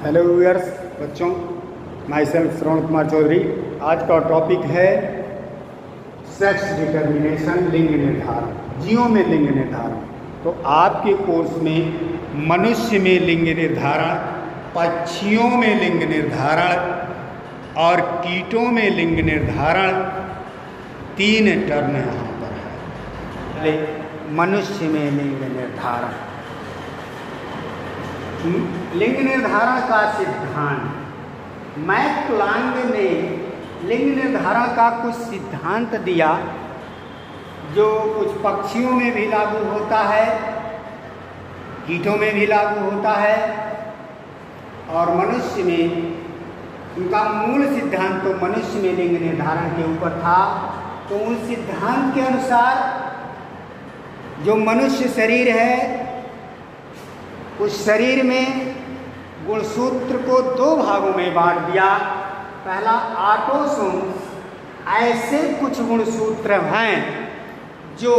Hello viewers बच्चों, my self Shravan Kumar Chaudhary. आज का टॉपिक है सेक्स डिटर्मिनेशन, लिंग निर्धारण, जीवों में लिंग निर्धारण। तो आपके कोर्स में मनुष्य में लिंग निर्धारण, पक्षियों में लिंग निर्धारण और कीटों में लिंग निर्धारण 3 टर्म यहाँ पर है। मनुष्य में लिंग निर्धारण, लिंग निर्धारण का सिद्धांत। मैक्लांग ने लिंग निर्धारण का कुछ सिद्धांत दिया जो कुछ पक्षियों में भी लागू होता है, कीटों में भी लागू होता है और मनुष्य में। उनका मूल सिद्धांत तो मनुष्य में लिंग निर्धारण के ऊपर था। तो उन सिद्धांत के अनुसार जो मनुष्य शरीर है, उस शरीर में गुणसूत्र को 2 भागों में बांट दिया। पहला ऑटोसोम्स, ऐसे कुछ गुणसूत्र हैं जो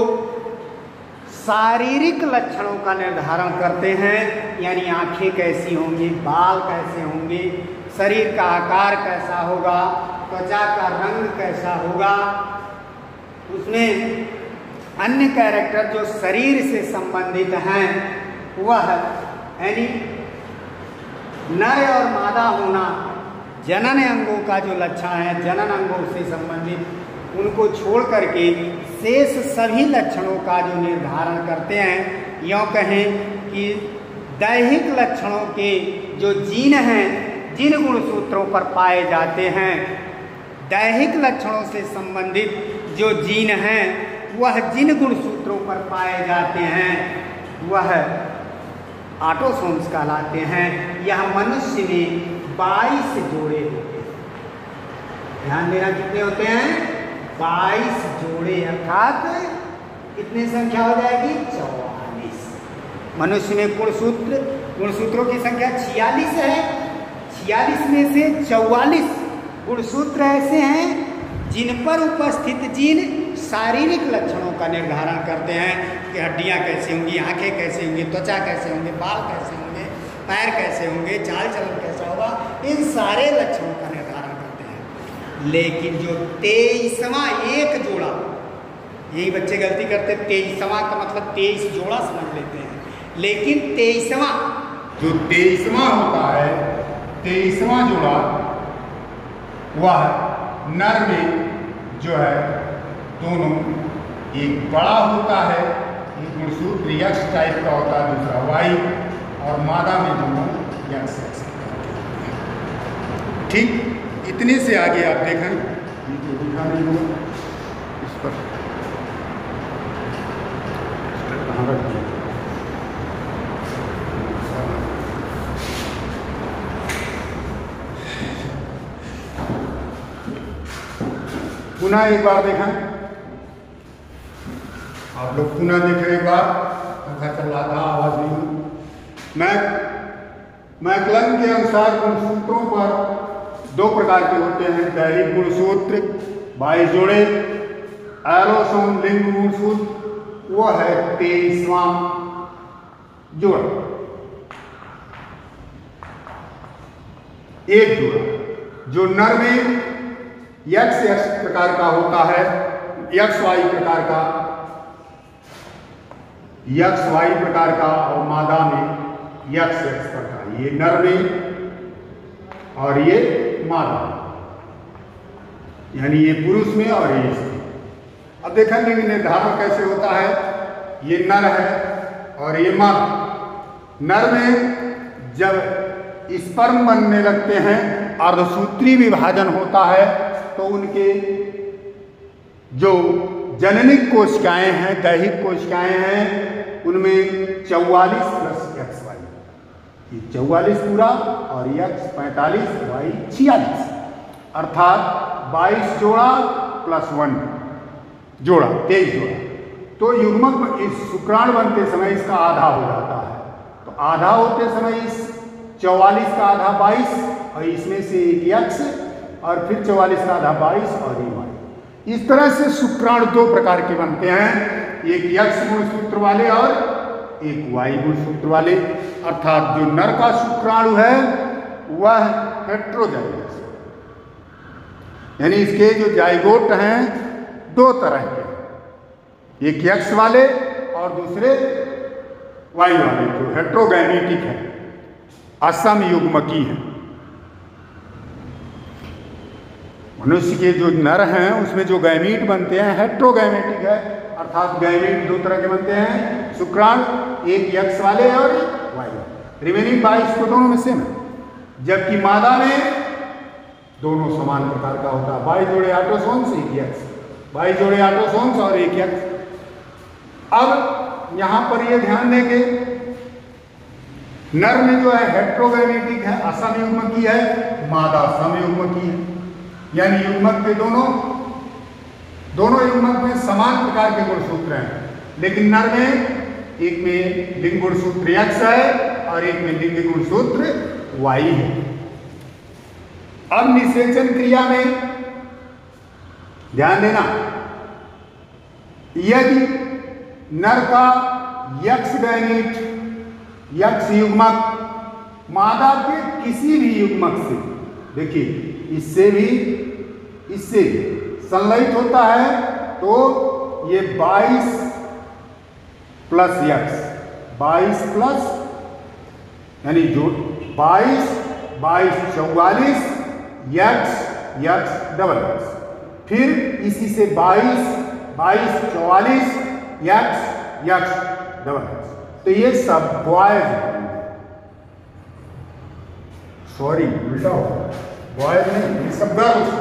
शारीरिक लक्षणों का निर्धारण करते हैं, यानी आंखें कैसी होंगी, बाल कैसे होंगे, शरीर का आकार कैसा होगा, त्वचा का रंग कैसा होगा। उसमें अन्य कैरेक्टर जो शरीर से संबंधित हैं, वह यानी नर और मादा होना, जनन अंगों का जो लक्षण है, जनन अंगों से संबंधित, उनको छोड़ करके शेष सभी लक्षणों का जो निर्धारण करते हैं। यूँ कहें कि दैहिक लक्षणों के जो जीन हैं, जिन गुणसूत्रों पर पाए जाते हैं, दैहिक लक्षणों से संबंधित जो जीन हैं, वह जिन गुणसूत्रों पर पाए जाते हैं वह ऑटोसोम्स कहलाते हैं। यह मनुष्य में 22 जोड़े होते हैं। ध्यान देना, कितने होते हैं? 22 जोड़े, अर्थात कितनी संख्या हो जाएगी? 44। मनुष्य में गुणसूत्रों की संख्या 46 है। 46 में से 44 गुणसूत्र ऐसे हैं जिन पर उपस्थित जीन शारीरिक लक्षणों का निर्धारण करते हैं कि हड्डियां कैसी होंगी, आंखें कैसी होंगी, त्वचा कैसे होंगे, बाल कैसे होंगे, पैर कैसे होंगे, चाल चलन कैसा होगा, इन सारे लक्षणों का निर्धारण करते हैं। लेकिन जो 23वां एक जोड़ा, यही बच्चे गलती करते, 23वां का मतलब 23 जोड़ा समझ लेते हैं, लेकिन 23वां होता है, 23वां जोड़ा, वह नर में जो है दोनों, एक बड़ा होता है, एक गुणसूत्र यक्ष टाइप का होता है, दूसरा वाई, और मादा में दोनों यक्ष। ठीक, इतने से आगे आप देखें, ये दिखा नहीं होगा, इस पर कहाँ रख दिया? पुनः एक बार देखें, आप लोग पुनः देखें एक बार, पंखा चल रहा था, आवाज नहीं। मैक्लांग के अनुसार गुणसूत्रों पर 2 प्रकार के होते हैं। दैहिक गुणसूत्र 22 जोड़े, एरोसोम लिंग गुणसूत्र वो है 23वां जोड़ा, एक जोड़ा जो नर में यक्ष प्रकार का होता है, यक्ष वाई प्रकार का, और मादा में यक्ष प्रकार, ये नर में और ये मादा, यानी ये पुरुष में और ये स्त्री। अब देखेंगे कि निर्धारण कैसे होता है। ये नर है और ये मादा। नर में जब स्पर्म बनने लगते हैं, अर्धसूत्री विभाजन होता है, तो उनके जो जननिक कोशिकाएं हैं, दैहिक कोशिकाएं हैं, उनमें 44 प्लस XY, ये 44 पूरा और X 45, Y 46, अर्थात 22 जोड़ा प्लस 1 जोड़ा, 23 जोड़ा। तो युग्मक इस शुक्राणु बनते समय इसका आधा हो जाता है। तो आधा होते समय इस 44 का आधा 22 और इसमें से एक X, और फिर 44 का आधा 22 और ये Y। इस तरह से शुक्राणु 2 प्रकार के बनते हैं, एक यक्ष गुणसूत्र वाले और एक वाई गुणसूत्र वाले। अर्थात जो नर का शुक्राणु है वह हेट्रोजाइगस, यानी इसके जो जाइगोट हैं दो तरह के, एक एक्स वाले और दूसरे वाई वाले, जो हेट्रोगैमेटिक है, असम युग्मकी है। मनुष्य के जो नर हैं उसमें जो गैमीट बनते हैं हेट्रोगैमेटिक है, अर्थात गैमीट दो तरह के बनते हैं, शुक्राणु एक एक्स वाले और वाई वाले, रिमेनिंग 22 तो दोनों में सेम है। जबकि मादा में दोनों समान प्रकार का होता है, 22 जोड़े ऑटोसोम्स एक एक्स, 22 जोड़े ऑटोसोम्स और एक एक्स। अब यहां पर ये ध्यान देंगे, नर में जो है हेट्रोगैमेटिक है, असम युग्मकी है, मादा समयुग्मकी है, यानी युग्मक के दोनों युग्मक में समान प्रकार के गुणसूत्र हैं, लेकिन नर में एक में लिंग गुणसूत्र एक्स है और एक में लिंग गुणसूत्र वाई है। अब निषेचन क्रिया में ध्यान देना, यदि नर का यक्ष गैमीट, यक्ष युग्मक मादा के किसी भी युग्मक से, देखिए इससे भी संलयित होता है, तो ये 22 प्लस यक्स, 22 प्लस यानी जो 22 44 यक्स डबल एक्स, फिर इसी से 22 44 यक्स डबल एक्स, तो ये सब बॉयज, सॉरी उल्टा हो, बॉयज नहीं, ये सब गर्ल्स,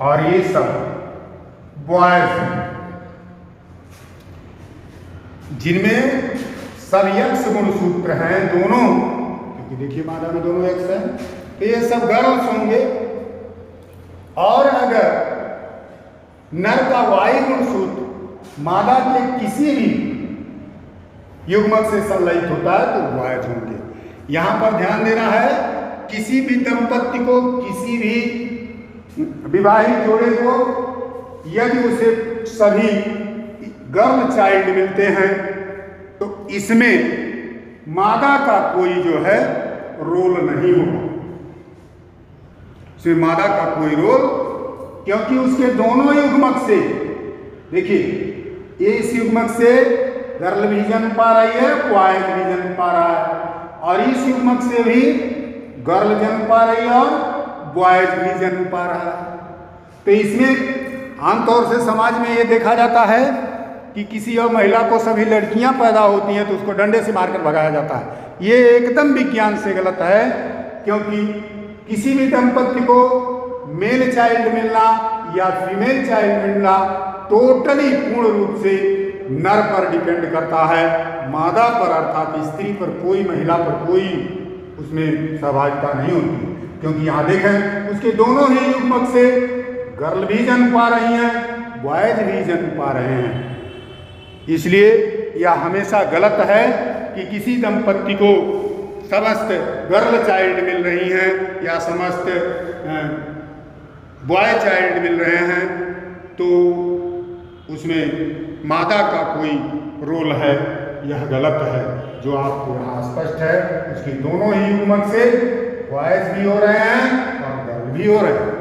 और ये सब बॉयज हैं, जिनमें सब यक्ष गुणसूत्र हैं दोनों, क्योंकि देखिए मादा में दोनों यक्ष हैं, तो ये सब गर्ल्स होंगे। और अगर नर का वाई गुणसूत्र मादा के किसी भी युग्मक से संलयित होता है तो बॉयज होंगे। यहां पर ध्यान देना है, किसी भी दंपत्ति को, किसी भी विवाहित जोड़े को, यदि उसे सभी गर्ल चाइल्ड मिलते हैं तो इसमें मादा का कोई जो है रोल नहीं होगा, इसमें मादा का कोई रोल, क्योंकि उसके दोनों युग्मक से, देखिए ये इस युग्मक से गर्ल भी जन्म पा रही है, बॉयज भी जन्म पा रहा है, और इस युग्मक से भी गर्ल जन्म पा रही है और बॉयज भी जन्म पा रहा है। तो इसमें आमतौर से समाज में ये देखा जाता है कि किसी और महिला को सभी लड़कियां पैदा होती हैं तो उसको डंडे से मारकर भगाया जाता है। ये एकदम विज्ञान से गलत है, क्योंकि किसी भी दंपत्ति को मेल चाइल्ड मिलना या फीमेल चाइल्ड मिलना टोटली पूर्ण रूप से नर पर डिपेंड करता है, मादा पर अर्थात स्त्री पर कोई, महिला पर कोई उसमें सहभागिता नहीं होती, क्योंकि यहाँ देखें उसके दोनों ही युग्मक से गर्ल भी जन्म पा रही हैं, बॉयज भी जन्म पा रहे हैं। इसलिए यह हमेशा गलत है कि किसी दंपत्ति को समस्त गर्ल चाइल्ड मिल रही हैं या समस्त बॉय चाइल्ड मिल रहे हैं तो उसमें मादा का कोई रोल है, यह गलत है। जो आपको यहाँ स्पष्ट है, उसके दोनों ही युग्मक से बॉयज भी हो रहे हैं और गर्ल भी हो रहे हैं।